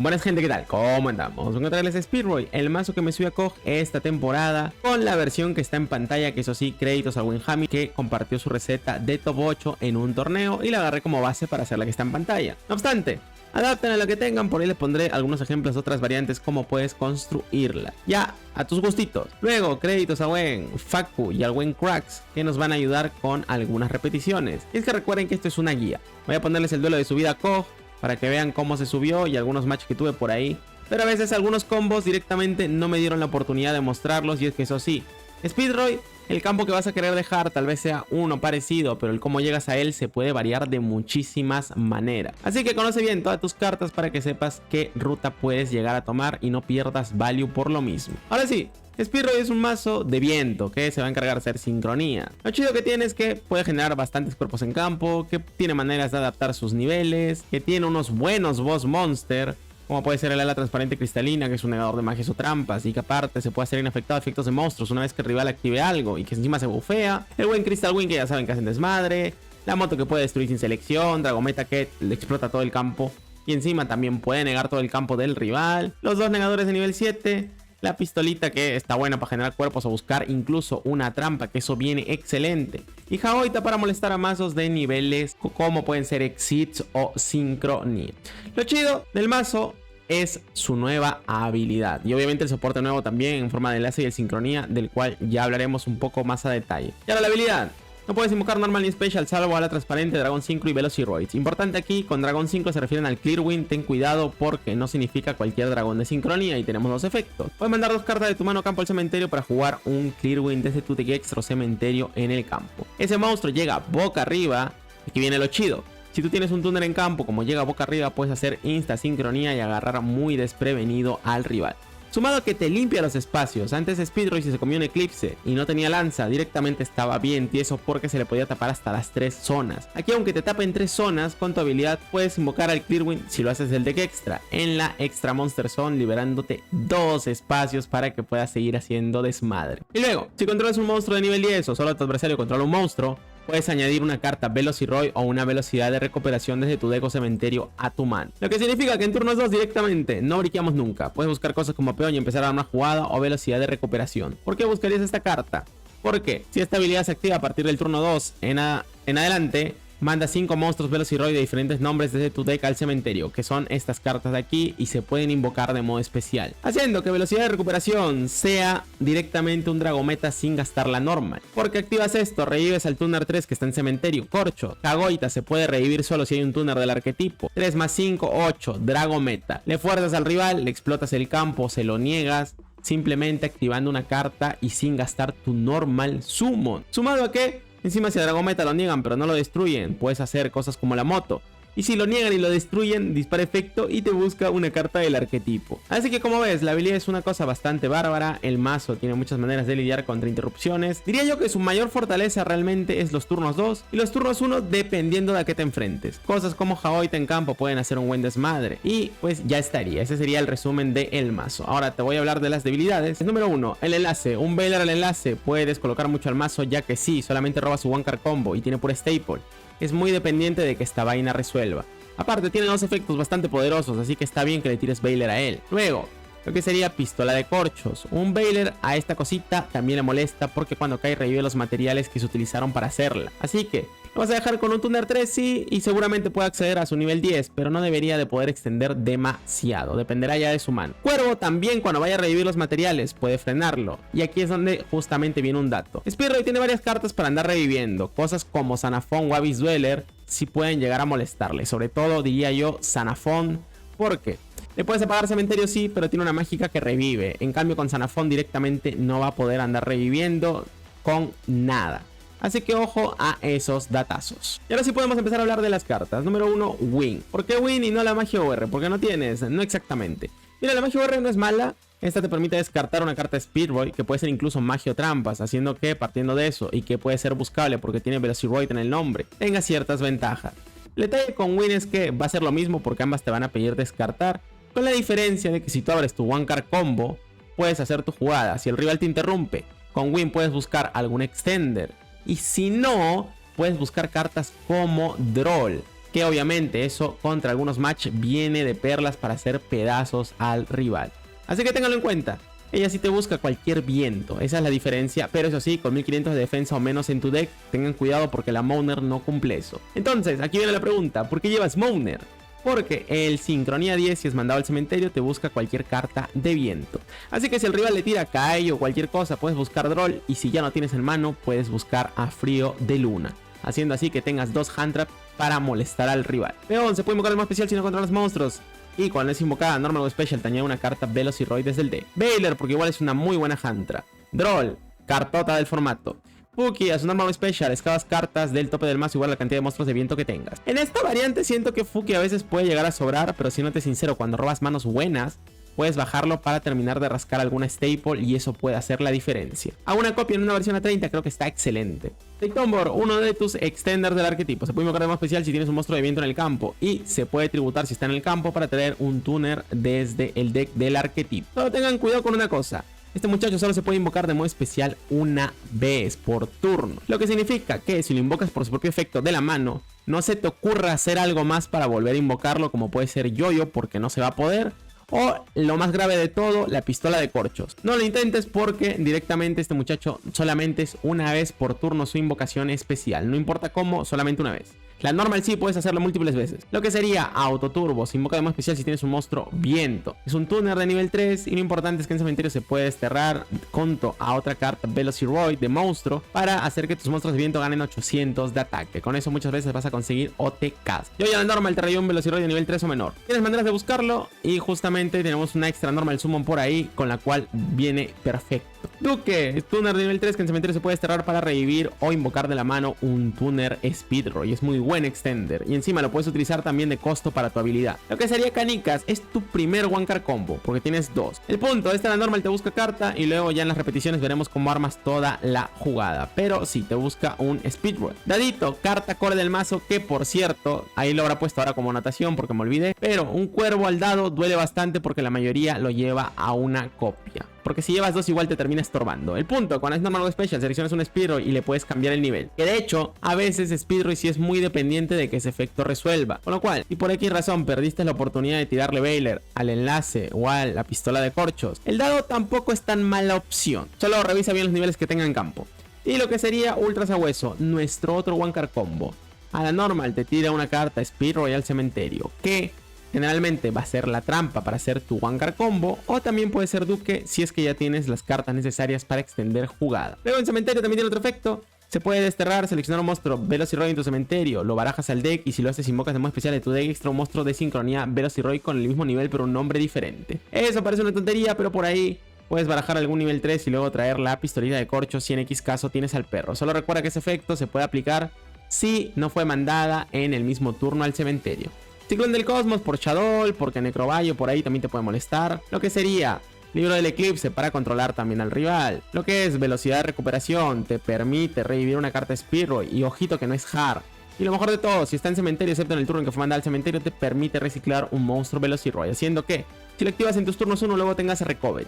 Buenas gente, ¿qué tal? ¿Cómo andamos? Vamos a encontrarles Speedroy, el mazo que me subió a COG esta temporada, con la versión que está en pantalla, que eso sí, créditos a Winhami, que compartió su receta de top 8 en un torneo y la agarré como base para hacer la que está en pantalla. No obstante, adapten a lo que tengan, por ahí les pondré algunos ejemplos de otras variantes como puedes construirla. Ya, a tus gustitos. Luego, créditos a Wen, Facu y al Wen Cracks, que nos van a ayudar con algunas repeticiones. Y es que recuerden que esto es una guía. Voy a ponerles el duelo de subida a COG, para que vean cómo se subió y algunos matches que tuve por ahí. Pero a veces algunos combos directamente no me dieron la oportunidad de mostrarlos, y es que eso sí, Speedroy, el campo que vas a querer dejar tal vez sea uno parecido, pero el cómo llegas a él se puede variar de muchísimas maneras. Así que conoce bien todas tus cartas para que sepas qué ruta puedes llegar a tomar y no pierdas value por lo mismo. Ahora sí, Speedroy es un mazo de viento que se va a encargar de hacer sincronía. Lo chido que tiene es que puede generar bastantes cuerpos en campo, que tiene maneras de adaptar sus niveles, que tiene unos buenos boss monster, como puede ser el ala transparente cristalina, que es un negador de magias o trampas, y que aparte se puede hacer inafectado a efectos de monstruos una vez que el rival active algo, y que encima se bufea. El buen Crystal Wing, que ya saben que hacen desmadre. La moto que puede destruir sin selección. Dragometa que le explota todo el campo y encima también puede negar todo el campo del rival. Los dos negadores de nivel 7. La pistolita, que está buena para generar cuerpos o buscar incluso una trampa, que eso viene excelente. Y Jaoita para molestar a mazos de niveles como pueden ser Exits o Sincronía. Lo chido del mazo es su nueva habilidad. Y obviamente el soporte nuevo también en forma de enlace y el sincronía, del cual ya hablaremos un poco más a detalle. Y ahora la habilidad. No puedes invocar normal ni special salvo a la transparente, Dragón Synchro y Velociroids. Importante aquí, con Dragón Synchro se refieren al Clearwind. Ten cuidado porque no significa cualquier dragón de sincronía y tenemos dos efectos. Puedes mandar dos cartas de tu mano campo al cementerio para jugar un Clearwind desde tu deck extra o cementerio en el campo. Ese monstruo llega boca arriba. Aquí viene lo chido. Si tú tienes un túnel en campo, como llega boca arriba, puedes hacer insta sincronía y agarrar muy desprevenido al rival. Sumado a que te limpia los espacios. Antes Speedroy, si se comió un eclipse y no tenía lanza, directamente estaba bien tieso porque se le podía tapar hasta las 3 zonas. Aquí, aunque te tapen 3 zonas, con tu habilidad puedes invocar al Clearwind si lo haces del deck extra en la Extra Monster Zone, liberándote 2 espacios para que puedas seguir haciendo desmadre. Y luego, si controlas un monstruo de nivel 10 o solo tu adversario controla un monstruo, puedes añadir una carta Velociroid o una velocidad de recuperación desde tu deck o cementerio a tu mano. Lo que significa que en turnos 2 directamente no briqueamos nunca. Puedes buscar cosas como peón y empezar a dar una jugada o velocidad de recuperación. ¿Por qué buscarías esta carta? Porque si esta habilidad se activa a partir del turno 2 en adelante, manda 5 monstruos Velociroid de diferentes nombres desde tu deck al cementerio, que son estas cartas de aquí, y se pueden invocar de modo especial, haciendo que velocidad de recuperación sea directamente un Dragometa sin gastar la normal. Porque activas esto, revives al Tuner 3 que está en cementerio, Corcho. Jaoita se puede revivir solo si hay un Tuner del arquetipo. 3 más 5, 8, Dragometa. Le fuerzas al rival, le explotas el campo, se lo niegas, simplemente activando una carta y sin gastar tu normal summon. Sumado a que encima, si a Dragometa lo niegan pero no lo destruyen, puedes hacer cosas como la moto. Y si lo niegan y lo destruyen, dispara efecto y te busca una carta del arquetipo. Así que, como ves, la habilidad es una cosa bastante bárbara. El mazo tiene muchas maneras de lidiar contra interrupciones. Diría yo que su mayor fortaleza realmente es los turnos 2 y los turnos 1, dependiendo de a qué te enfrentes. Cosas como Jaoita en campo pueden hacer un buen desmadre. Y pues ya estaría. Ese sería el resumen del mazo. Ahora te voy a hablar de las debilidades. Número 1, el enlace. Un Veiler al enlace puede descolocar mucho al mazo, ya que sí, solamente roba su one card combo y tiene pura staple. Es muy dependiente de que esta vaina resuelva. Aparte, tiene dos efectos bastante poderosos, así que está bien que le tires Veiler a él. Luego, lo que sería pistola de corchos. Un Veiler a esta cosita también le molesta porque cuando cae revive los materiales que se utilizaron para hacerla. Así que lo vas a dejar con un Tuner 3, sí, y seguramente puede acceder a su nivel 10, pero no debería de poder extender demasiado, dependerá ya de su mano. Cuervo también, cuando vaya a revivir los materiales, puede frenarlo, y aquí es donde justamente viene un dato. Speedroy tiene varias cartas para andar reviviendo, cosas como Sanafón o Abyss Dweller sí pueden llegar a molestarle, sobre todo diría yo Sanafón, porque le puedes apagar cementerio, sí, pero tiene una mágica que revive. En cambio, con Sanafón directamente no va a poder andar reviviendo con nada. Así que ojo a esos datazos. Y ahora sí podemos empezar a hablar de las cartas. Número 1, Win. ¿Por qué Win y no la magia OR? Porque no tienes, no exactamente. Mira, la magia OR no es mala. Esta te permite descartar una carta de Speedroy, que puede ser incluso magia o trampas, haciendo que, partiendo de eso, y que puede ser buscable porque tiene Velociroid en el nombre, tenga ciertas ventajas. El detalle con Win es que va a ser lo mismo porque ambas te van a pedir descartar, con la diferencia de que si tú abres tu one card combo, puedes hacer tu jugada. Si el rival te interrumpe, con Win puedes buscar algún extender. Y si no, puedes buscar cartas como Droll, que obviamente eso contra algunos match viene de perlas para hacer pedazos al rival. Así que ténganlo en cuenta. Ella sí te busca cualquier viento, esa es la diferencia, pero eso sí, con 1500 de defensa o menos en tu deck, tengan cuidado porque la Moaner no cumple eso. Entonces, aquí viene la pregunta, ¿por qué llevas Moaner? Porque el Sincronía 10, si es mandado al cementerio, te busca cualquier carta de viento. Así que si el rival le tira Kai o cualquier cosa, puedes buscar Droll, y si ya no tienes en mano, puedes buscar a Frío de Luna, haciendo así que tengas 2 hand trap para molestar al rival. Peón, se puede invocar el más especial si no controlas monstruos. Y cuando es invocada Normal o Special te añade una carta Velociroid desde el deck. Baylor, porque igual es una muy buena hand trap. Droll, cartota del formato. Fuki, a su Normal o Special, excavas cartas del tope del mazo igual a la cantidad de monstruos de viento que tengas. En esta variante siento que Fuki a veces puede llegar a sobrar, pero siéndote sincero, cuando robas manos buenas, puedes bajarlo para terminar de rascar alguna staple y eso puede hacer la diferencia. Hago una copia en una versión a 30, creo que está excelente. Tombor, uno de tus extenders del arquetipo. Se puede invocar de modo especial si tienes un monstruo de viento en el campo, y se puede tributar si está en el campo para tener un tuner desde el deck del arquetipo. Solo tengan cuidado con una cosa. Este muchacho solo se puede invocar de modo especial una vez por turno. Lo que significa que si lo invocas por su propio efecto de la mano, no se te ocurra hacer algo más para volver a invocarlo, como puede ser Yoyo, porque no se va a poder. O lo más grave de todo, la pistola de corchos. No lo intentes porque directamente este muchacho solamente es una vez por turno su invocación especial. No importa cómo, solamente una vez. La normal sí puedes hacerlo múltiples veces. Lo que sería autoturbo, se invoca de modo especial si tienes un monstruo viento. Es un tuner de nivel 3 y lo importante es que en cementerio se puede desterrar junto a otra carta Velociroid de monstruo para hacer que tus monstruos de viento ganen 800 de ataque. Con eso muchas veces vas a conseguir OTKs. Yo ya la normal te traía un Velociroid de nivel 3 o menor. Tienes maneras de buscarlo y justamente tenemos una extra normal summon por ahí con la cual viene perfecto. Duque, tuner de nivel 3 que en cementerio se puede desterrar para revivir o invocar de la mano un tuner Speedroy. Es muy buen extender y encima lo puedes utilizar también de costo para tu habilidad. Lo que sería Canicas es tu primer one card combo porque tienes 2. El punto, esta la normal te busca carta y luego ya en las repeticiones veremos cómo armas toda la jugada. Pero sí, te busca un Speedroy. Dadito, carta core del mazo que por cierto, ahí lo habrá puesto ahora como anotación porque me olvidé. Pero un cuervo al dado duele bastante porque la mayoría lo lleva a una copia. Porque si llevas 2 igual te termina estorbando. El punto, cuando es normal o special, seleccionas un Speedroy y le puedes cambiar el nivel. Que de hecho, a veces Speedroy sí es muy dependiente de que ese efecto resuelva. Con lo cual, si por X razón perdiste la oportunidad de tirarle Baylor al enlace o a la pistola de corchos, el dado tampoco es tan mala opción. Solo revisa bien los niveles que tenga en campo. Y lo que sería Ultra Sabueso, nuestro otro one card combo. A la normal te tira una carta Speedroy al cementerio, que generalmente va a ser la trampa para hacer tu one card combo, o también puede ser Duque si es que ya tienes las cartas necesarias para extender jugada. Luego en cementerio también tiene otro efecto. Se puede desterrar, seleccionar un monstruo Velociroid en tu cementerio, lo barajas al deck y si lo haces invocas de modo especial de tu deck extra un monstruo de sincronía Velociroid con el mismo nivel pero un nombre diferente. Eso parece una tontería, pero por ahí puedes barajar algún nivel 3 y luego traer la pistolita de corcho si en X caso tienes al perro. Solo recuerda que ese efecto se puede aplicar si no fue mandada en el mismo turno al cementerio. Ciclón del Cosmos por Shadow, porque Necrobayo por ahí también te puede molestar. Lo que sería Libro del Eclipse para controlar también al rival. Lo que es velocidad de recuperación, te permite revivir una carta Speedroy y ojito que no es hard. Y lo mejor de todo, si está en cementerio, excepto en el turno en que fue mandado al cementerio, te permite reciclar un monstruo Velociroid, haciendo que si lo activas en tus turnos 1 luego tengas recovery.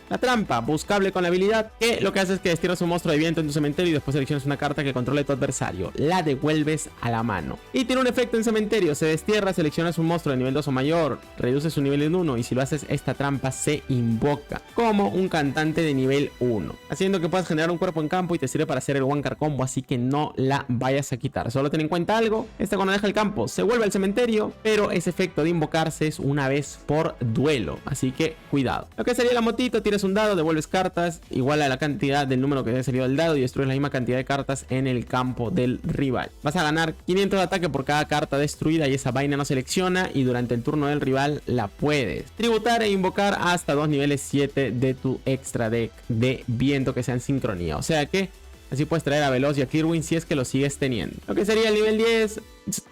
La trampa, buscable con la habilidad, que lo que hace es que destierras un monstruo de viento en tu cementerio y después seleccionas una carta que controle tu adversario. La devuelves a la mano. Y tiene un efecto en cementerio, se destierra, seleccionas un monstruo de nivel 2 o mayor, reduce su nivel en 1 y si lo haces esta trampa se invoca como un cantante de nivel 1. Haciendo que puedas generar un cuerpo en campo y te sirve para hacer el one card combo, así que no la vayas a quitar. Solo ten en cuenta algo, esta cuando deja el campo se vuelve al cementerio, pero ese efecto de invocarse es una vez por duelo, así que cuidado. Lo que sería la motito, tiras un dado, devuelves cartas igual a la cantidad del número que haya salido del dado y destruyes la misma cantidad de cartas en el campo del rival. Vas a ganar 500 de ataque por cada carta destruida y esa vaina no selecciona y durante el turno del rival la puedes tributar e invocar hasta 2 niveles 7 de tu extra deck de viento que sea en sincronía. O sea que así puedes traer a Veloz y a Kirwin si es que lo sigues teniendo. Lo que sería el nivel 10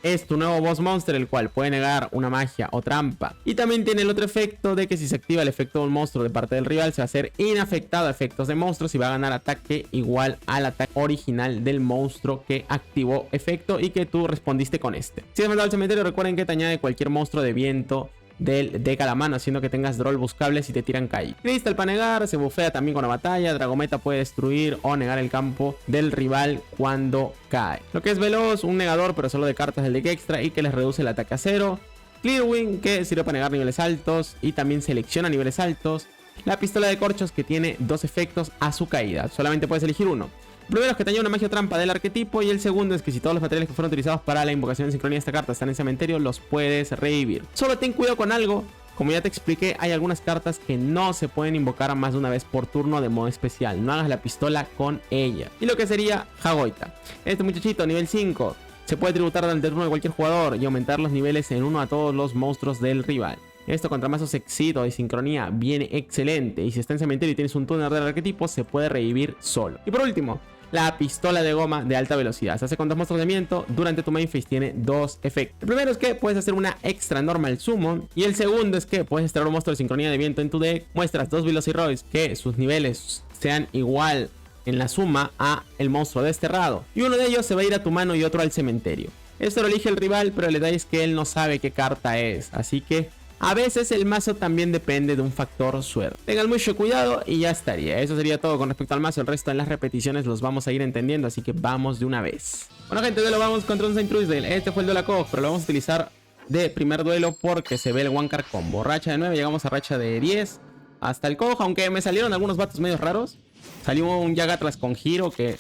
es tu nuevo boss monster, el cual puede negar una magia o trampa. Y también tiene el otro efecto de que si se activa el efecto de un monstruo de parte del rival, se va a hacer inafectado a efectos de monstruos y va a ganar ataque igual al ataque original del monstruo que activó efecto y que tú respondiste con este. Si has mandado al cementerio, recuerden que te añade cualquier monstruo de viento del deck a la mano, haciendo que tengas draw buscables y te tiran Kai. Crystal para negar, se bufea también con la batalla. Dragometa puede destruir o negar el campo del rival cuando cae. Lo que es veloz, un negador pero solo de cartas del deck extra y que les reduce el ataque a 0. Clearwing, que sirve para negar niveles altos y también selecciona niveles altos. La pistola de corchos, que tiene 2 efectos a su caída, solamente puedes elegir uno. El primero es que te añade una magia trampa del arquetipo, y el segundo es que si todos los materiales que fueron utilizados para la invocación de sincronía de esta carta están en cementerio, los puedes revivir. Solo ten cuidado con algo. Como ya te expliqué, hay algunas cartas que no se pueden invocar más de una vez por turno de modo especial. No hagas la pistola con ella. Y lo que sería Hagoita. Este muchachito, nivel 5, se puede tributar durante el turno de cualquier jugador y aumentar los niveles en 1 a todos los monstruos del rival. Esto contra mazos Exceed o de sincronía viene excelente. Y si está en cementerio y tienes un túnel del arquetipo, se puede revivir solo. Y por último, la pistola de goma de alta velocidad. Se hace con 2 monstruos de viento. Durante tu main phase tiene 2 efectos. El primero es que puedes hacer una extra normal summon. Y el segundo es que puedes extraer un monstruo de sincronía de viento en tu deck. Muestras 2 Velociroids que sus niveles sean igual en la suma a el monstruo desterrado. Y uno de ellos se va a ir a tu mano y otro al cementerio. Esto lo elige el rival, pero el detalle es que él no sabe qué carta es. Así que a veces el mazo también depende de un factor suerte. Tengan mucho cuidado y ya estaría. Eso sería todo con respecto al mazo. El resto en las repeticiones los vamos a ir entendiendo, así que vamos de una vez. Bueno, gente, duelo vamos contra un Saint Truisdale. Este fue el duelo a Koch, pero lo vamos a utilizar de primer duelo porque se ve el One Card Combo. Racha de 9, llegamos a racha de 10 hasta el Koch, aunque me salieron algunos vatos medios raros. Salió un Yagatras con giro que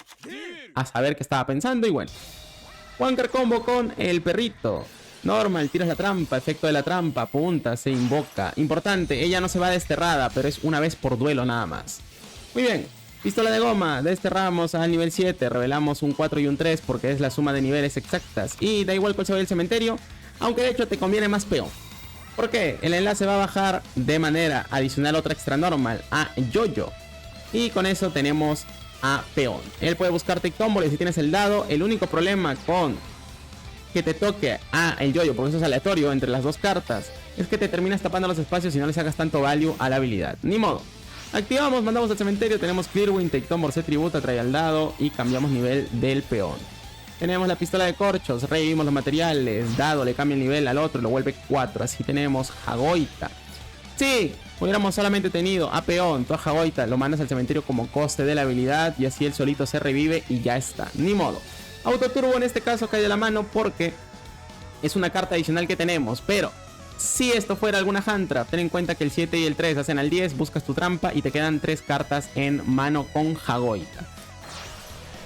a saber qué estaba pensando. Y bueno, One Card Combo con el perrito. Normal, tiras la trampa, efecto de la trampa, punta, se invoca. Importante, ella no se va desterrada, pero es una vez por duelo nada más. Muy bien, pistola de goma, desterramos al nivel 7, revelamos un 4 y un 3 porque es la suma de niveles exactas. Y da igual cuál se vaya el cementerio, aunque de hecho te conviene más peón. ¿Por qué? El enlace va a bajar de manera adicional otra extra normal a Yoyo. Y con eso tenemos a peón. Él puede buscar Take Tombola si tienes el dado. El único problema con que te toque a el Yoyo, porque eso es aleatorio entre las dos cartas, es que te terminas tapando los espacios y no le sacas tanto value a la habilidad. Ni modo. Activamos, mandamos al cementerio, tenemos Clearwing, Take Tombola se tributa, trae al dado y cambiamos nivel del peón. Tenemos la pistola de corchos, revivimos los materiales, dado le cambia el nivel al otro y lo vuelve 4. Así tenemos Hagoita. Sí, hubiéramos solamente tenido a peón, tú a Hagoita lo mandas al cementerio como coste de la habilidad y así él solito se revive y ya está. Ni modo. Autoturbo en este caso cae de la mano porque es una carta adicional que tenemos. Pero si esto fuera alguna hand trap, ten en cuenta que el 7 y el 3 hacen al 10, buscas tu trampa y te quedan 3 cartas en mano con Hagoita.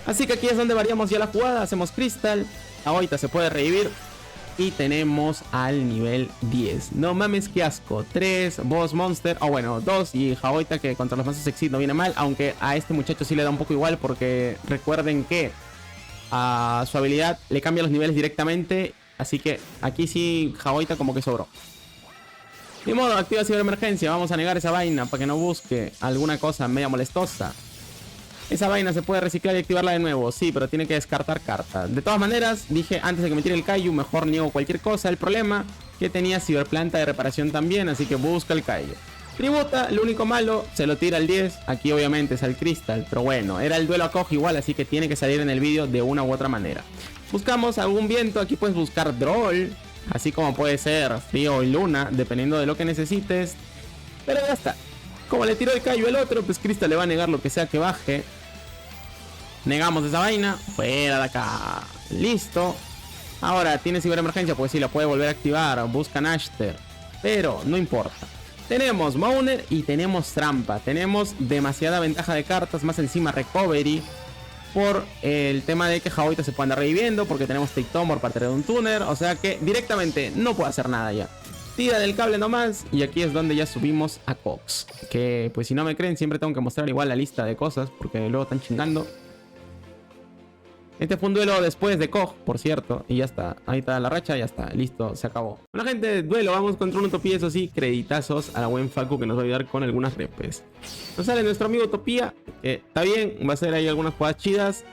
Así que aquí es donde variamos ya la jugada. Hacemos Crystal, Hagoita se puede revivir y tenemos al nivel 10. No mames, qué asco. 3 Boss Monster, o bueno, 2 y Hagoita, que contra los mazos Exceed no viene mal. Aunque a este muchacho sí le da un poco igual porque recuerden que a su habilidad le cambia los niveles directamente. Así que aquí sí Hagoita como que sobró. Ni modo, activa ciberemergencia. Vamos a negar esa vaina para que no busque alguna cosa media molestosa. Esa vaina se puede reciclar y activarla de nuevo. Sí, pero tiene que descartar cartas. De todas maneras, dije antes de que me tire el Kaiju, mejor niego cualquier cosa. El problema que tenía ciberplanta de reparación también, así que busca el Kaiju. Tributa, lo único malo, se lo tira al 10. Aquí obviamente es al Crystal, pero bueno, era el duelo a Koch igual, así que tiene que salir en el vídeo de una u otra manera. Buscamos algún viento, aquí puedes buscar Droll, así como puede ser Frío y Luna, dependiendo de lo que necesites. Pero ya está. Como le tiró el Kaiju al otro, pues Crystal le va a negar lo que sea que baje. Negamos esa vaina, fuera de acá. Listo. Ahora tiene ciberemergencia, pues sí, la puede volver a activar. Busca Nashter, pero no importa. Tenemos Mauner y tenemos trampa. Tenemos demasiada ventaja de cartas, más encima recovery. Por el tema de que Hagoita se puede andar reviviendo, porque tenemos Take Tombola para tener un tuner. O sea que directamente no puede hacer nada ya. Tira del cable nomás y aquí es donde ya subimos a Cox. Que pues si no me creen siempre tengo que mostrar igual la lista de cosas, porque luego están chingando. Este fue un duelo después de Koch, por cierto. Y ya está, ahí está la racha, ya está, listo, se acabó. Bueno, gente, duelo, vamos contra un Utopía, eso sí. Creditazos a la buen Facu que nos va a ayudar con algunas repes. Nos sale nuestro amigo Utopía, que está bien, va a hacer ahí algunas jugadas chidas.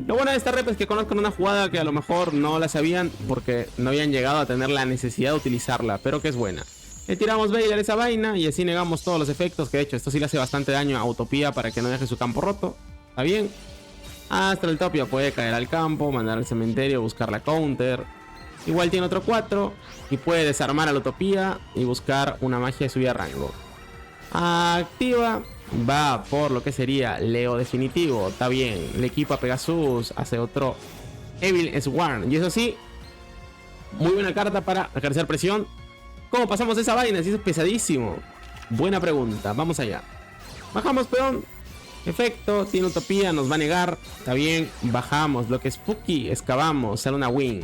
Lo bueno de esta rep es que conozcan una jugada que a lo mejor no la sabían porque no habían llegado a tener la necesidad de utilizarla, pero que es buena. Le tiramos Baylor a esa vaina y así negamos todos los efectos, que de hecho esto sí le hace bastante daño a Utopía para que no deje su campo roto. Está bien. Hasta el Utopía puede caer al campo, mandar al cementerio, buscar la counter. Igual tiene otro 4 y puede desarmar a la Utopía y buscar una magia de subida rango. Activa, va por lo que sería Leo definitivo, está bien, le equipa a Pegasus, hace otro Evil Swarm y eso sí, muy buena carta para ejercer presión. ¿Cómo pasamos esa vaina si eso es pesadísimo? Buena pregunta, vamos allá. Bajamos peón, efecto, tiene Utopía, nos va a negar, está bien, bajamos lo que es Spooky, excavamos, sale una Wing.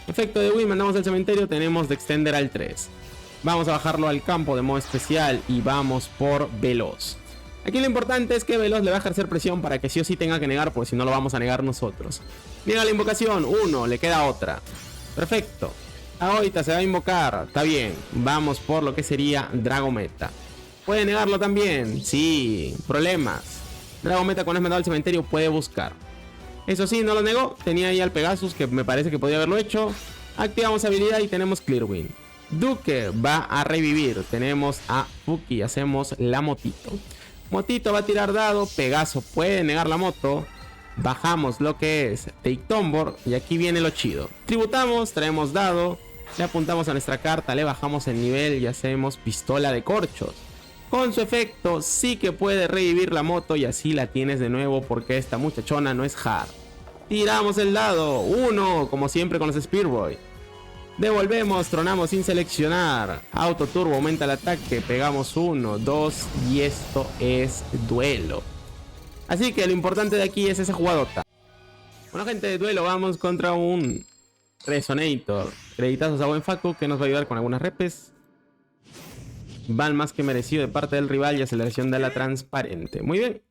Efecto de Wing, mandamos al cementerio, tenemos de Extender al 3. Vamos a bajarlo al campo de modo especial y vamos por Veloz. Aquí lo importante es que Veloz le va a ejercer presión para que sí o sí tenga que negar, porque si no lo vamos a negar nosotros. Niega la invocación, 1, le queda otra. Perfecto. Ahorita se va a invocar, está bien. Vamos por lo que sería Dragometa. ¿Puede negarlo también? Sí, problemas. Dragometa cuando es mandado al cementerio puede buscar. Eso sí, no lo negó, tenía ahí al Pegasus que me parece que podía haberlo hecho. Activamos habilidad y tenemos Clear Wind. Duque va a revivir, tenemos a Fuki, hacemos la Motito. Motito va a tirar dado, Pegaso puede negar la moto. Bajamos lo que es Take Tombor y aquí viene lo chido. Tributamos, traemos dado, le apuntamos a nuestra carta, le bajamos el nivel y hacemos Pistola de Corchos. Con su efecto sí que puede revivir la moto y así la tienes de nuevo porque esta muchachona no es hard. Tiramos el dado, 1, como siempre con los Spearboy. Devolvemos, tronamos sin seleccionar. Auto turbo, aumenta el ataque, pegamos 1, 2 y esto es duelo. Así que lo importante de aquí es esa jugadota. Bueno gente, de duelo vamos contra un Resonator. Creditazos a buen Facu que nos va a ayudar con algunas repes. Van más que merecido de parte del rival y aceleración de la transparente. Muy bien.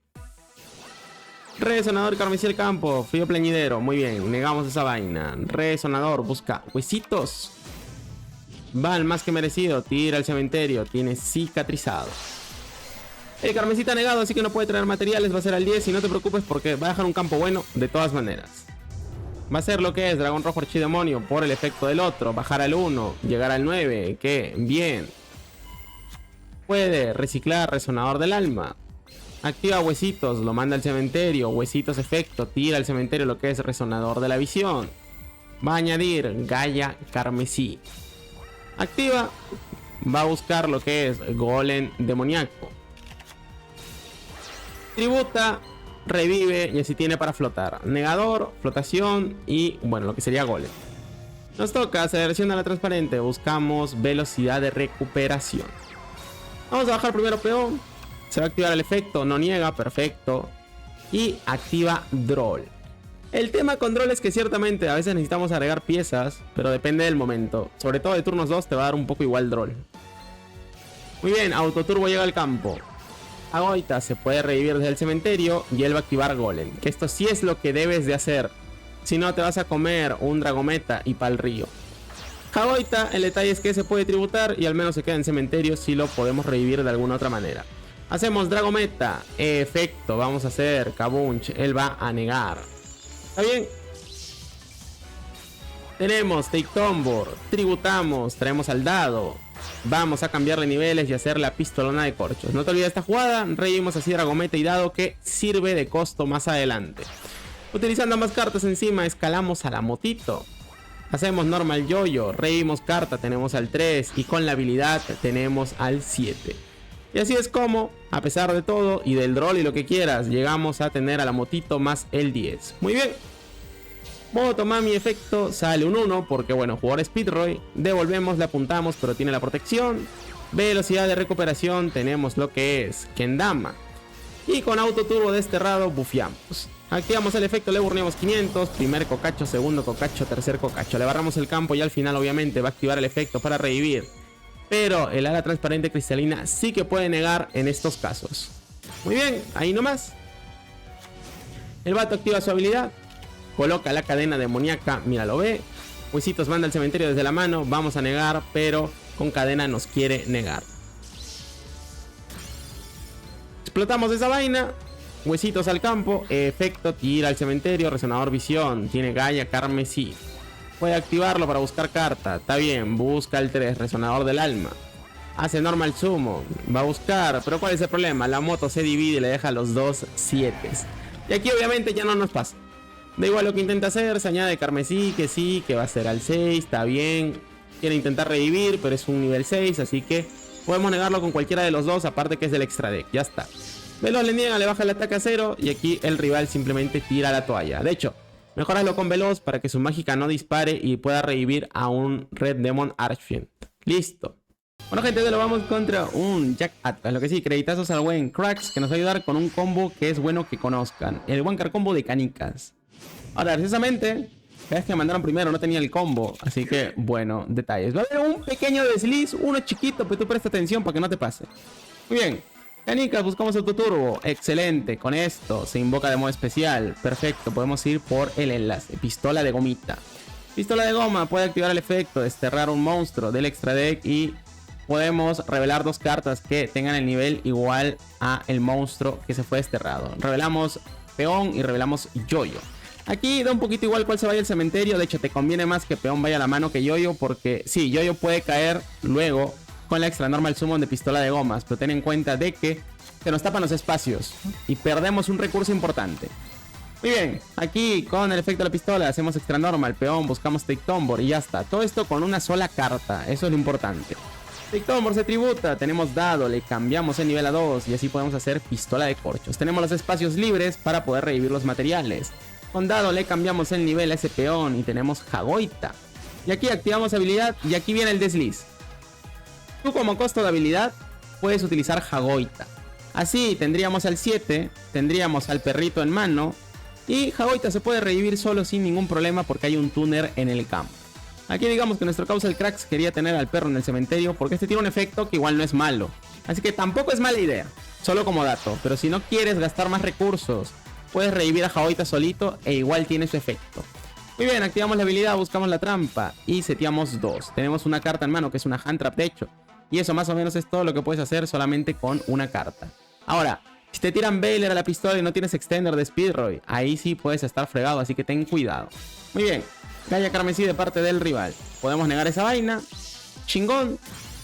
Resonador carmesí el campo. Frío pleñidero. Muy bien. Negamos esa vaina. Resonador busca huesitos. Van más que merecido. Tira al cementerio. Tiene cicatrizado. El carmesí está negado, así que no puede traer materiales. Va a ser al 10 y no te preocupes porque va a dejar un campo bueno de todas maneras. Va a ser lo que es dragón rojo archidemonio por el efecto del otro. Bajar al 1. Llegar al 9. Que bien. Puede reciclar resonador del alma. Activa huesitos, lo manda al cementerio. Huesitos efecto, tira al cementerio lo que es resonador de la visión. Va a añadir Gaia carmesí. Activa, va a buscar lo que es golem demoníaco. Tributa, revive y así tiene para flotar. Negador, flotación y bueno, lo que sería golem. Nos toca aceleración a la transparente. Buscamos velocidad de recuperación. Vamos a bajar primero peón. Se va a activar el efecto, no niega, perfecto. Y activa Droll. El tema con Droll es que ciertamente a veces necesitamos agregar piezas, pero depende del momento. Sobre todo de turnos 2 te va a dar un poco igual Droll. Muy bien, Autoturbo llega al campo. Agoita se puede revivir desde el cementerio y él va a activar Golem. Que esto sí es lo que debes de hacer. Si no te vas a comer un Dragometa y pa'l río. Jagoita, el detalle es que se puede tributar y al menos se queda en cementerio si lo podemos revivir de alguna otra manera. Hacemos Dragometa, efecto, vamos a hacer Kabunch, él va a negar. ¿Está bien? Tenemos Take Tombor, tributamos, traemos al dado. Vamos a cambiarle niveles y hacer la pistolona de corchos. No te olvides esta jugada, revivimos así Dragometa y dado que sirve de costo más adelante. Utilizando ambas cartas encima, escalamos a la Motito. Hacemos normal yoyo, revivimos carta, tenemos al 3 y con la habilidad tenemos al 7. Y así es como, a pesar de todo y del Droll y lo que quieras, llegamos a tener a la Motito más el 10. Muy bien. Motomami efecto, sale un 1 porque bueno, jugador Speedroy. Devolvemos, le apuntamos pero tiene la protección. Velocidad de recuperación, tenemos lo que es Kendama. Y con auto turbo desterrado bufeamos. Activamos el efecto, le burneamos 500, primer cocacho, segundo cocacho, tercer cocacho. Le barramos el campo y al final obviamente va a activar el efecto para revivir. Pero el ala transparente cristalina sí que puede negar en estos casos. Muy bien, ahí nomás. El vato activa su habilidad. Coloca la cadena demoníaca, mira, lo ve. Huesitos manda al cementerio desde la mano, vamos a negar, pero con cadena nos quiere negar. Explotamos esa vaina. Huesitos al campo, efecto, tira al cementerio, resonador visión, tiene Gaia carmesí. Puede activarlo para buscar carta, está bien, busca el 3, resonador del alma. Hace normal sumo, va a buscar, pero ¿cuál es el problema? La moto se divide y le deja los dos 7. Y aquí obviamente ya no nos pasa. Da igual lo que intenta hacer, se añade carmesí, que sí, que va a ser al 6, está bien. Quiere intentar revivir, pero es un nivel 6, así que podemos negarlo con cualquiera de los dos, aparte que es del extra deck, ya está. Veloz le niega, le baja el ataque a 0 y aquí el rival simplemente tira la toalla. De hecho, mejoralo con Veloz para que su mágica no dispare y pueda revivir a un Red Demon Archfiend. Listo. Bueno, gente, lo vamos contra un Jack Atlas. Lo que sí, creditazos al buen Cracks, que nos va a ayudar con un combo que es bueno que conozcan. El Wancar Combo de canicas. Ahora, precisamente, cada vez que me mandaron primero no tenía el combo. Así que, bueno, detalles. Va a haber un pequeño desliz, uno chiquito, pero tú presta atención para que no te pase. Muy bien. Canicas, buscamos autoturbo. Excelente. Con esto se invoca de modo especial. Perfecto, podemos ir por el enlace. Pistola de gomita. Pistola de goma puede activar el efecto, desterrar un monstruo del extra deck y podemos revelar dos cartas que tengan el nivel igual a el monstruo que se fue desterrado. Revelamos peón y revelamos yoyo. Aquí da un poquito igual cuál se vaya al cementerio. De hecho, te conviene más que peón vaya a la mano que yoyo, porque sí, yoyo puede caer luego con la extra normal summon de pistola de gomas, pero ten en cuenta de que se nos tapan los espacios y perdemos un recurso importante. Muy bien, aquí con el efecto de la pistola hacemos extra normal, peón, buscamos Take Tombor y ya está. Todo esto con una sola carta, eso es lo importante. Take Tombor se tributa, tenemos dado, le cambiamos el nivel a 2 y así podemos hacer pistola de corchos. Tenemos los espacios libres para poder revivir los materiales. Con dado le cambiamos el nivel a ese peón y tenemos Jagoita. Y aquí activamos habilidad y aquí viene el desliz. Tú como costo de habilidad puedes utilizar Jagoita. Así tendríamos al 7, tendríamos al perrito en mano y Jagoita se puede revivir solo sin ningún problema porque hay un tuner en el campo. Aquí digamos que nuestro Causal Cracks quería tener al perro en el cementerio porque este tiene un efecto que igual no es malo. Así que tampoco es mala idea, solo como dato. Pero si no quieres gastar más recursos, puedes revivir a Jagoita solito e igual tiene su efecto. Muy bien, activamos la habilidad, buscamos la trampa y seteamos 2. Tenemos una carta en mano que es una Hand Trap de hecho. Y eso más o menos es todo lo que puedes hacer solamente con una carta. Ahora, si te tiran Baylor a la pistola y no tienes extender de Speedroy, ahí sí puedes estar fregado, así que ten cuidado. Muy bien, Gaia Carmesí de parte del rival. Podemos negar esa vaina, chingón,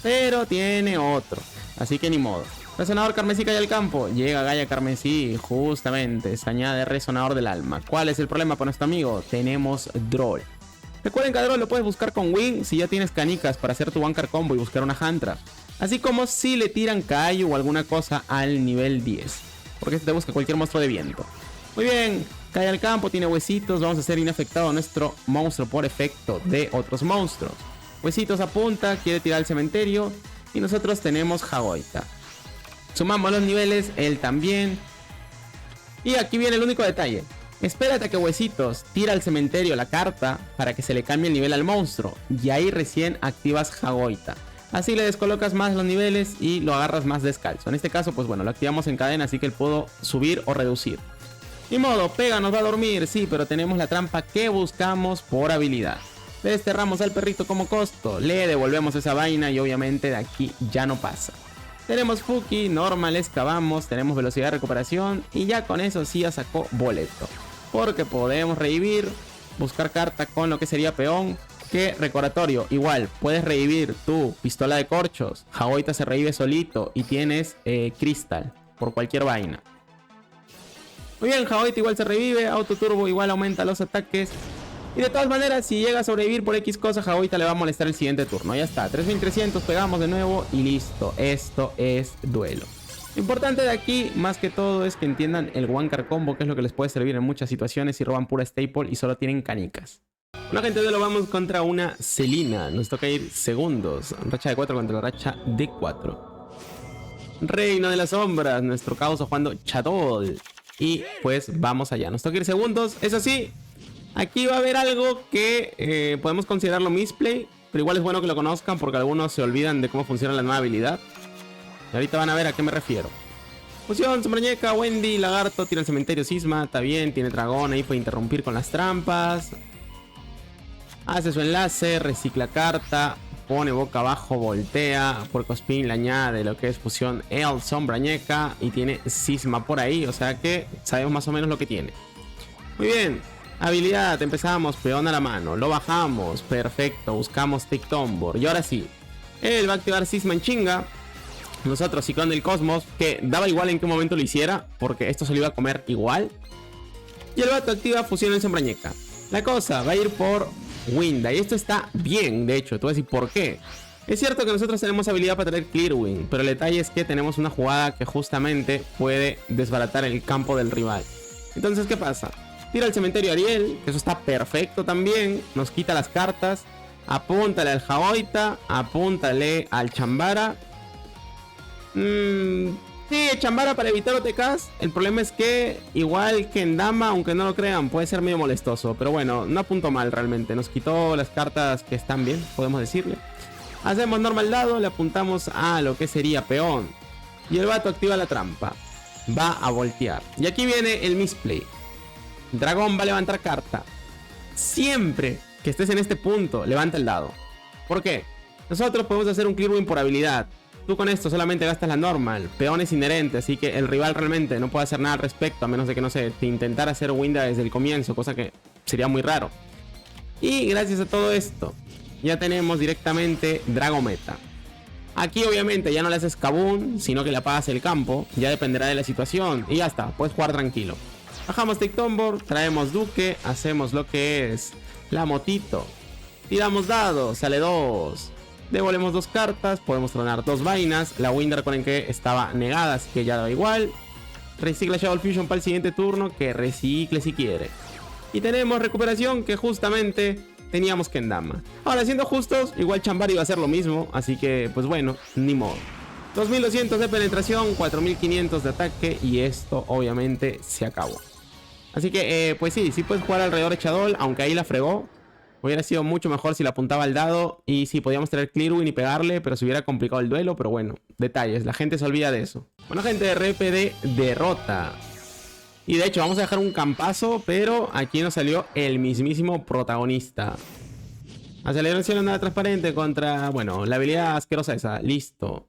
pero tiene otro, así que ni modo. Resonador Carmesí cae al campo, llega Gaia Carmesí, justamente, se añade Resonador del Alma. ¿Cuál es el problema con nuestro amigo? Tenemos Droll. Recuerden que a Droll lo puedes buscar con Wing si ya tienes canicas para hacer tu Wancar Combo y buscar una Hand Trap. Así como si le tiran Kaiju o alguna cosa al nivel 10. Porque este te busca cualquier monstruo de viento. Muy bien, cae al campo, tiene huesitos. Vamos a hacer inafectado a nuestro monstruo por efecto de otros monstruos. Huesitos apunta, quiere tirar al cementerio. Y nosotros tenemos Jagoita. Sumamos los niveles, él también. Y aquí viene el único detalle. Espérate a que Huesitos tira al cementerio la carta para que se le cambie el nivel al monstruo. Y ahí recién activas Jagoita. Así le descolocas más los niveles y lo agarras más descalzo. En este caso, pues bueno, lo activamos en cadena, así que él pudo subir o reducir. Ni modo, pega, nos va a dormir, sí, pero tenemos la trampa que buscamos por habilidad. Le desterramos al perrito como costo, le devolvemos esa vaina y obviamente de aquí ya no pasa. Tenemos Fuki, normal, excavamos, tenemos velocidad de recuperación y ya con eso sí ya sacó boleto. Porque podemos revivir, buscar carta con lo que sería peón. Que recordatorio, igual, puedes revivir tu pistola de corchos. Jagoita se revive solito y tienes Crystal por cualquier vaina. Muy bien, Jagoita igual se revive, Autoturbo igual aumenta los ataques. Y de todas maneras, si llega a sobrevivir por X cosa, Jagoita le va a molestar el siguiente turno. Ya está, 3300, pegamos de nuevo y listo. Esto es duelo. Lo importante de aquí, más que todo, es que entiendan el Wancar Combo, que es lo que les puede servir en muchas situaciones si roban pura staple y solo tienen canicas. Bueno, gente, de lo vamos contra una Selina. Nos toca ir segundos. Racha de 4 contra la racha de 4. Reino de las sombras. Nuestro caos jugando Chadol. Y pues vamos allá. Nos toca ir segundos. Eso sí, aquí va a haber algo que podemos considerarlo misplay. Pero igual es bueno que lo conozcan porque algunos se olvidan de cómo funciona la nueva habilidad. Y ahorita van a ver a qué me refiero. Fusión, Sombrañeca, Wendy, Lagarto, tira al cementerio Sisma. Está bien, tiene dragón ahí, puede interrumpir con las trampas. Hace su enlace, recicla carta, pone boca abajo, voltea, Puercospin le añade lo que es fusión El Sombrañeca y tiene Sisma por ahí, o sea que sabemos más o menos lo que tiene. Muy bien, habilidad, empezamos, peón a la mano, lo bajamos, perfecto, buscamos Take Tombor y ahora sí, él va a activar Sisma en chinga. Nosotros Ciclón del Cosmos, que daba igual en qué momento lo hiciera, porque esto se lo iba a comer igual. Y el vato activa fusión en Sombrañeca. La cosa va a ir por Winda. Y esto está bien, de hecho. Te voy a decir por qué. Es cierto que nosotros tenemos habilidad para traer Clear Wing, pero el detalle es que tenemos una jugada que justamente puede desbaratar el campo del rival. Entonces, ¿qué pasa? Tira al cementerio Ariel, que eso está perfecto también. Nos quita las cartas. Apúntale al Jaoita. Apúntale al Chambara. Sí, Chambara para evitar OTKs. El problema es que, igual que en Dama, aunque no lo crean, puede ser medio molestoso. Pero bueno, no apuntó mal realmente. Nos quitó las cartas que están bien, podemos decirle. Hacemos normal dado, le apuntamos a lo que sería peón. Y el vato activa la trampa. Va a voltear. Y aquí viene el misplay. Dragón va a levantar carta. Siempre que estés en este punto, levanta el dado. ¿Por qué? Nosotros podemos hacer un clear win por habilidad. Tú con esto solamente gastas la normal. Peón es inherente, así que el rival realmente no puede hacer nada al respecto. A menos de que, no sé, te intentara hacer Winda desde el comienzo. Cosa que sería muy raro. Y gracias a todo esto, ya tenemos directamente Dragometa. Aquí obviamente ya no le haces Kaboom, sino que le apagas el campo. Ya dependerá de la situación. Y ya está, puedes jugar tranquilo. Bajamos Take Tombor, traemos Duque, hacemos lo que es la motito. Tiramos dados, sale 2. Devolvemos 2 cartas, podemos tronar 2 vainas. La Winda, recuerden que estaba negada, así que ya da igual. Recicla Shadow Fusion para el siguiente turno, que recicle si quiere. Y tenemos recuperación, que justamente teníamos que en Dama. Ahora, siendo justos, igual Chambara iba a hacer lo mismo, así que pues bueno, ni modo. 2200 de penetración, 4500 de ataque, y esto obviamente se acabó. Así que pues sí puedes jugar alrededor de Chadol, aunque ahí la fregó. Hubiera sido mucho mejor si la apuntaba al dado. Y sí, podíamos traer Clearwin y pegarle, pero se hubiera complicado el duelo. Pero bueno, detalles, la gente se olvida de eso. Bueno, gente, de RPD derrota. Y de hecho vamos a dejar un campazo, pero aquí nos salió el mismísimo protagonista. Aceleración nada transparente contra, bueno, la habilidad asquerosa esa. Listo.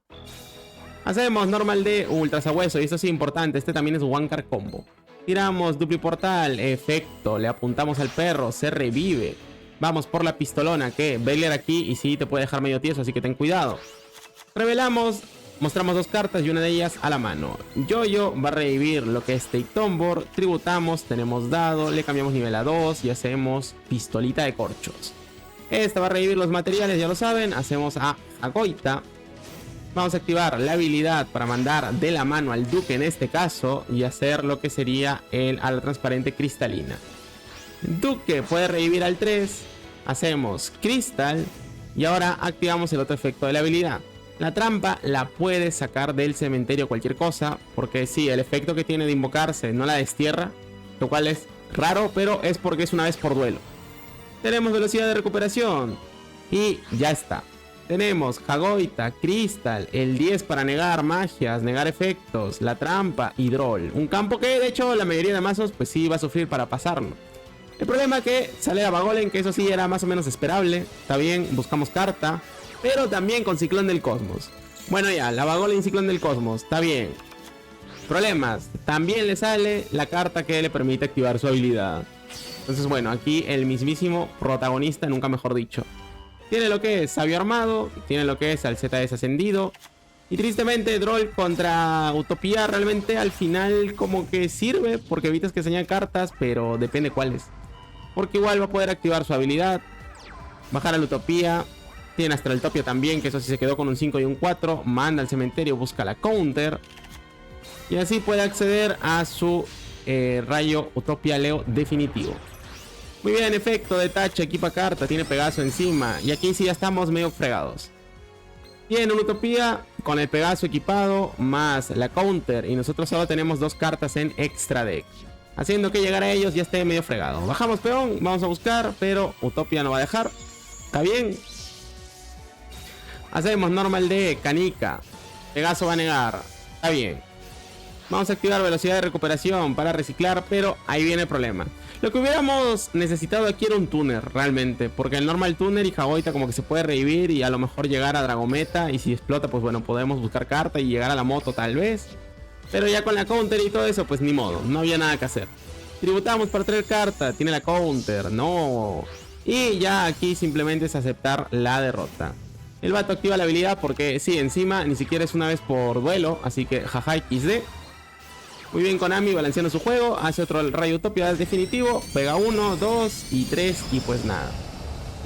Hacemos normal de ultra sabueso, y esto sí es importante, este también es one card combo. Tiramos dupli portal, efecto, le apuntamos al perro, se revive. Vamos por la pistolona, que Bailer aquí y sí te puede dejar medio tieso, así que ten cuidado. Revelamos, mostramos 2 cartas y una de ellas a la mano. Yoyo va a revivir lo que es Take Tombor, tributamos, tenemos dado, le cambiamos nivel a 2 y hacemos pistolita de corchos. Esta va a revivir los materiales, ya lo saben, hacemos a Agoita. Vamos a activar la habilidad para mandar de la mano al Duque en este caso y hacer lo que sería el ala transparente cristalina. Duque puede revivir al 3, hacemos Crystal y ahora activamos el otro efecto de la habilidad. La trampa la puedes sacar del cementerio cualquier cosa, porque sí, el efecto que tiene de invocarse no la destierra, lo cual es raro, pero es porque es una vez por duelo. Tenemos velocidad de recuperación y ya está. Tenemos Jagoita, Crystal, el 10 para negar magias, negar efectos, la trampa y Droll. Un campo que de hecho la mayoría de mazos pues sí va a sufrir para pasarlo. El problema es que sale a Golem, que eso sí era más o menos esperable. Está bien, buscamos carta, pero también con Ciclón del Cosmos. Bueno ya, la Golem Ciclón del Cosmos, está bien. Problemas, también le sale la carta que le permite activar su habilidad. Entonces bueno, aquí el mismísimo protagonista, nunca mejor dicho. Tiene lo que es Sabio Armado, tiene lo que es al Z desascendido. Y tristemente Droll contra Utopía realmente al final como que sirve, porque evitas que se añadan cartas, pero depende cuáles. Porque igual va a poder activar su habilidad, bajar a la Utopía. Tiene Astraltopia también, que eso sí se quedó con un 5 y un 4. Manda al cementerio, busca la counter. Y así puede acceder a su rayo Utopia Leo definitivo. Muy bien, efecto de tacha, equipa carta, tiene Pegaso encima. Y aquí sí ya estamos medio fregados. Tiene una Utopía con el Pegaso equipado más la counter. Y nosotros solo tenemos 2 cartas en extra deck, haciendo que llegar a ellos ya esté medio fregado. Bajamos peón, vamos a buscar, pero Utopia no va a dejar. Está bien. Hacemos normal de Canica. Pegaso va a negar. Está bien. Vamos a activar velocidad de recuperación para reciclar, pero ahí viene el problema. Lo que hubiéramos necesitado aquí era un tuner, realmente. Porque el normal tuner y Jagoita como que se puede revivir y a lo mejor llegar a Dragometa. Y si explota, pues bueno, podemos buscar carta y llegar a la moto tal vez. Pero ya con la counter y todo eso, pues ni modo, no había nada que hacer. Tributamos para traer carta, tiene la counter, no. Y ya aquí simplemente es aceptar la derrota. El vato activa la habilidad porque sí, encima ni siquiera es una vez por duelo, así que jaja XD. Muy bien Konami balanceando su juego, hace otro Rayo Utopia definitivo, pega 1, 2 y 3 y pues nada.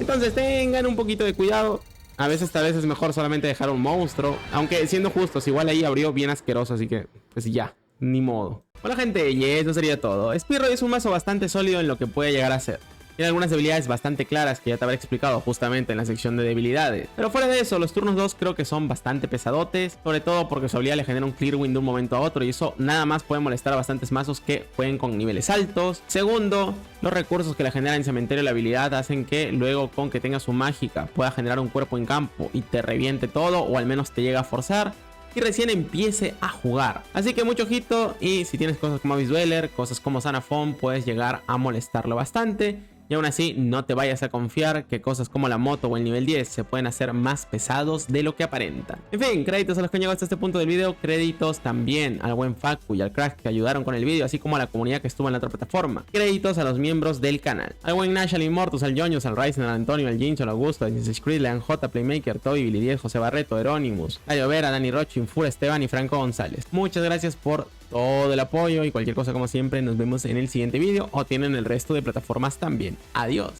Entonces tengan un poquito de cuidado. A veces tal vez es mejor solamente dejar un monstruo. Aunque siendo justos, igual ahí abrió bien asqueroso, así que pues ya, ni modo. Hola gente, y eso sería todo. Speedroy es un mazo bastante sólido en lo que puede llegar a ser. Tiene algunas debilidades bastante claras que ya te habré explicado justamente en la sección de debilidades. Pero fuera de eso, los turnos 2 creo que son bastante pesadotes. Sobre todo porque su habilidad le genera un clear win de un momento a otro. Y eso nada más puede molestar a bastantes mazos que jueguen con niveles altos. Segundo, los recursos que le genera en cementerio la habilidad hacen que luego con que tenga su mágica pueda generar un cuerpo en campo y te reviente todo. O al menos te llega a forzar. Y recién empiece a jugar. Así que mucho ojito. Y si tienes cosas como Abyss Dweller, cosas como Sanafon, puedes llegar a molestarlo bastante. Y aún así, no te vayas a confiar que cosas como la moto o el nivel 10 se pueden hacer más pesados de lo que aparentan. En fin, créditos a los que han llegado hasta este punto del video. Créditos también al buen Facu y al Crack que ayudaron con el video, así como a la comunidad que estuvo en la otra plataforma. Créditos a los miembros del canal. Al buen Nash, al Immortus, al Joños, al Ryzen, al Antonio, al Jincho, al Augusto, al Jesus Creed, Lean J, Playmaker, Toby, Billy 10, José Barreto, Heronimus, Gallo Vera, Dani Rochi, Infura, Esteban y Franco González. Muchas gracias por todo el apoyo y cualquier cosa como siempre nos vemos en el siguiente video o tienen el resto de plataformas también. Adiós.